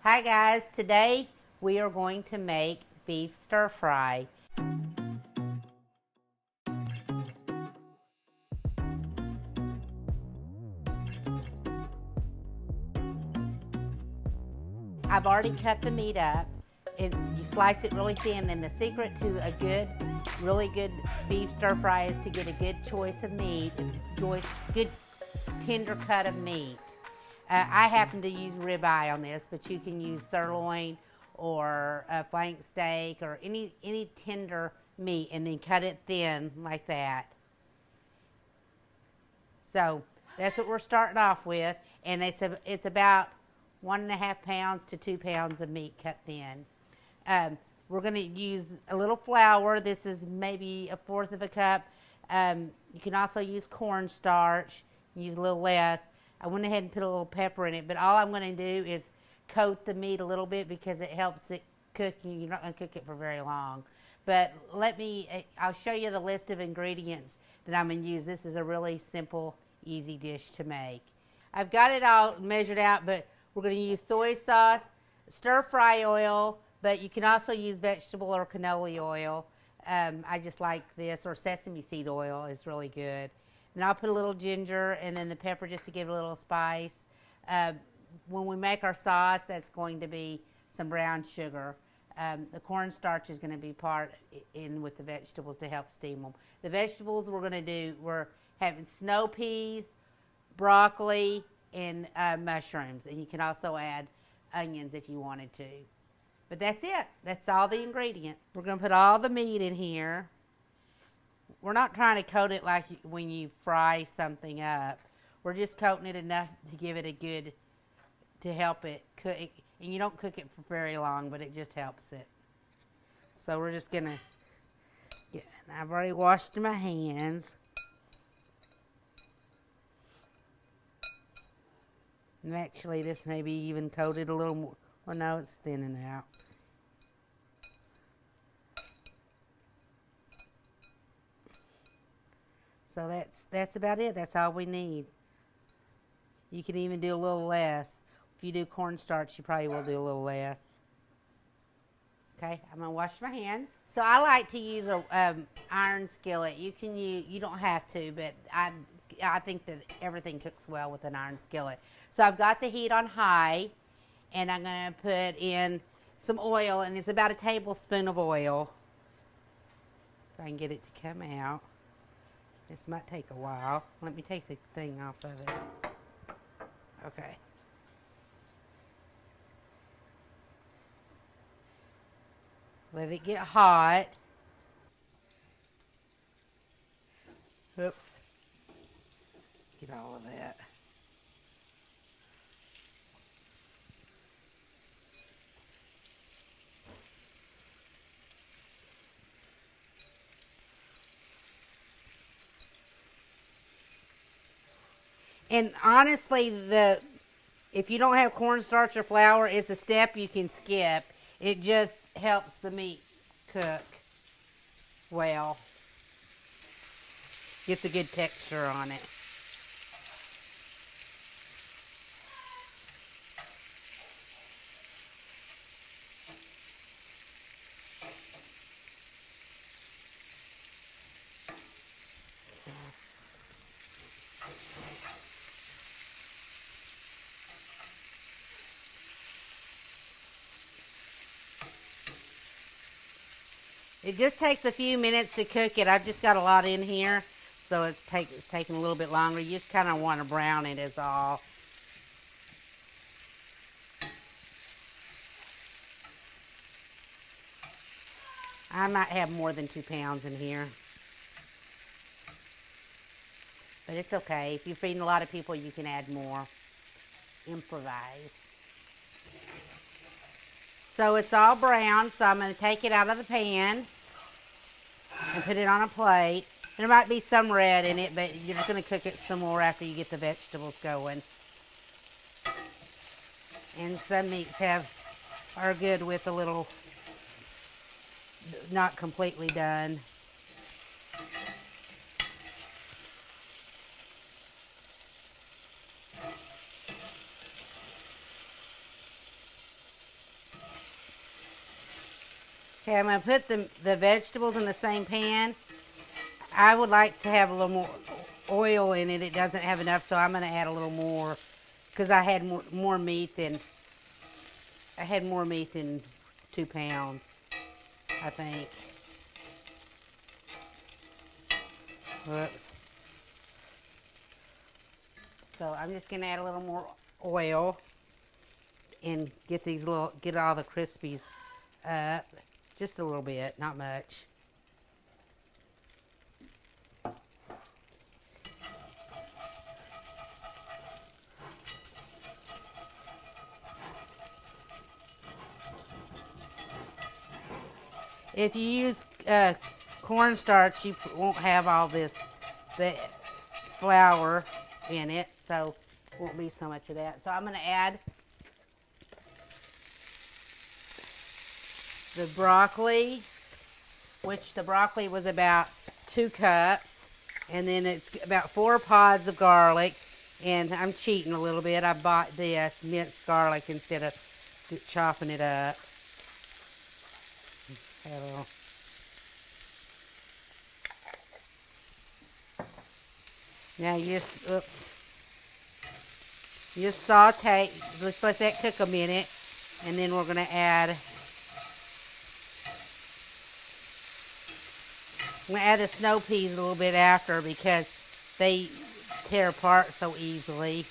Hi guys, today we are going to make beef stir fry. I've already cut the meat up and you slice it really thin, and the secret to a really good beef stir fry is to get a good choice of meat, good tender cut of meat. I happen to use ribeye on this, but you can use sirloin or a flank steak or any tender meat, and then cut it thin like that. So that's what we're starting off with, and it's about 1.5 pounds to 2 pounds of meat cut thin. We're going to use a little flour. This is maybe 1/4 of a cup. You can also use cornstarch. Use a little less. I went ahead and put a little pepper in it, but all I'm going to do is coat the meat a little bit because it helps it cook. You're not going to cook it for very long. But I'll show you the list of ingredients that I'm going to use. This is a really simple, easy dish to make. I've got it all measured out, but we're going to use soy sauce, stir fry oil, but you can also use vegetable or canola oil. I just like this, or sesame seed oil is really good. Then I'll put a little ginger and then the pepper just to give it a little spice. When we make our sauce, that's going to be some brown sugar. The cornstarch is going to be part in with the vegetables to help steam them. The vegetables we're having snow peas, broccoli, and mushrooms. And you can also add onions if you wanted to. But that's it. That's all the ingredients. We're going to put all the meat in here. We're not trying to coat it like when you fry something up. We're just coating it enough to give it to help it cook. And you don't cook it for very long, but it just helps it. So we're just going to I've already washed my hands. And actually, this may be even coated a little more. Well, no, it's thinning out. So that's about it. That's all we need. You can even do a little less. If you do cornstarch, you probably will do a little less. Okay, I'm gonna wash my hands. So I like to use a iron skillet. You don't have to, but I think that everything cooks well with an iron skillet. So I've got the heat on high, and I'm gonna put in some oil, and it's about a tablespoon of oil. If I can get it to come out. This might take a while. Let me take the thing off of it. Okay. Let it get hot. Oops. Get all of that. And honestly, if you don't have cornstarch or flour, it's a step you can skip. It just helps the meat cook well. Gets a good texture on it. It just takes a few minutes to cook it. I've just got a lot in here, so it's taking a little bit longer. You just kind of want to brown it is all. I might have more than 2 pounds in here. But it's okay. If you're feeding a lot of people, you can add more. Improvise. So it's all brown, so I'm going to take it out of the pan and put it on a plate. There might be some red in it, but you're just going to cook it some more after you get the vegetables going. And some meats are good with a little, not completely done. Okay, I'm going to put the vegetables in the same pan. I would like to have a little more oil in it. It doesn't have enough, so I'm going to add a little more because I had more meat than 2 pounds, I think. Whoops. So I'm just going to add a little more oil and get all the crispies up. Just a little bit, not much. If you use cornstarch, you won't have all the flour in it, so won't be so much of that. So I'm going to add the broccoli, which the broccoli was about 2 cups, and then it's about 4 pods of garlic, and I'm cheating a little bit. I bought this minced garlic instead of chopping it up. Hello. Now you just saute, just let that cook a minute, and then we're gonna add the snow peas a little bit after because they tear apart so easily.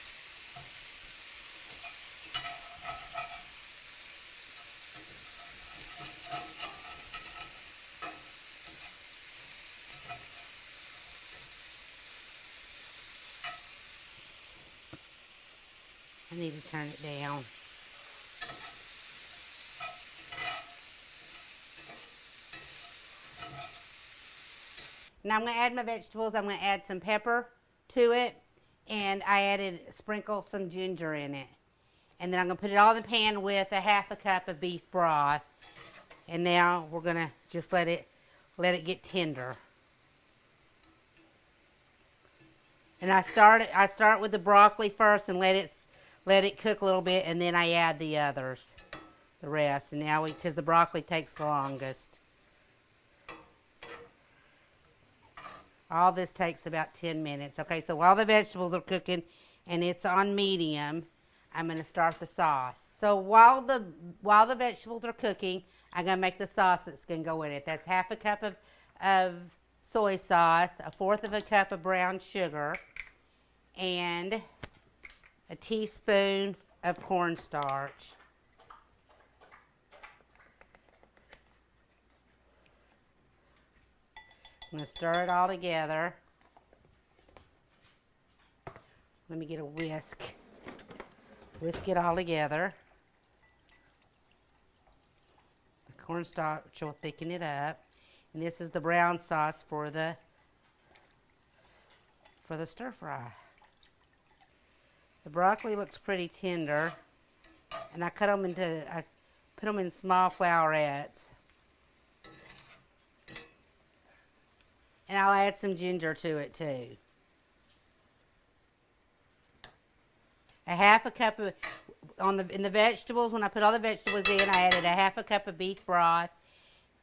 I need to turn it down. Now I'm going to add my vegetables. I'm going to add some pepper to it, and I sprinkle some ginger in it. And then I'm going to put it all in the pan with a 1/2 cup of beef broth. And now we're going to just let it get tender. And I start with the broccoli first and let it cook a little bit, and then I add the rest. And now because the broccoli takes the longest. All this takes about 10 minutes. Okay, so while the vegetables are cooking and it's on medium, I'm going to start the sauce. So while the vegetables are cooking, I'm going to make the sauce that's going to go in it. That's 1/2 cup of soy sauce, 1/4 cup of brown sugar, and a teaspoon of cornstarch. I'm going to stir it all together. Let me get a whisk. Whisk it all together. The cornstarch will thicken it up. And this is the brown sauce for the stir fry. The broccoli looks pretty tender, and I put them in small florets. And I'll add some ginger to it too. A 1/2 cup of, in the vegetables, when I put all the vegetables in, I added a 1/2 cup of beef broth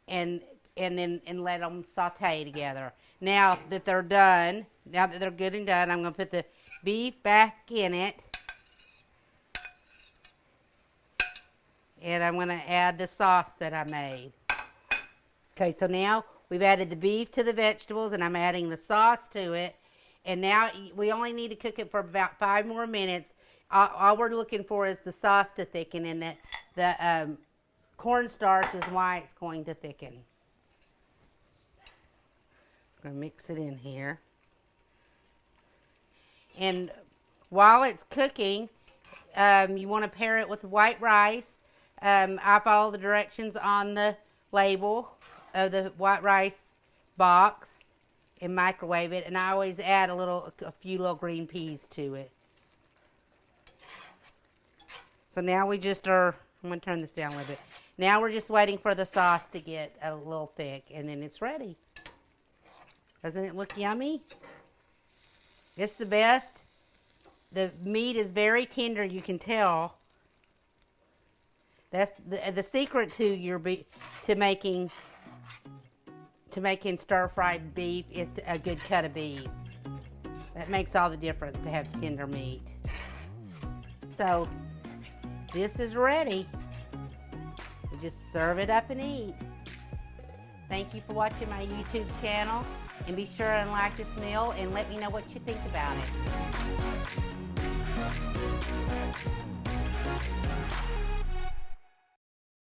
and let them saute together. Now that they're done, now that they're good and done, I'm going to put the beef back in it. And I'm going to add the sauce that I made. Okay, so now we've added the beef to the vegetables, and I'm adding the sauce to it. And now we only need to cook it for about 5 more minutes. All we're looking for is the sauce to thicken, and the cornstarch is why it's going to thicken. I'm going to mix it in here. And while it's cooking, you want to pair it with white rice. I follow the directions on the label of the white rice box and microwave it, and I always add a few little green peas to it. So now I'm going to turn this down a little bit. Now we're just waiting for the sauce to get a little thick, and then it's ready. Doesn't it look yummy? It's the best. The meat is very tender, you can tell. That's the secret to to making stir fried beef is a good cut of beef. That makes all the difference to have tender meat. So this is ready. We just serve it up and eat. Thank you for watching my YouTube channel, and be sure and like this meal and let me know what you think about it.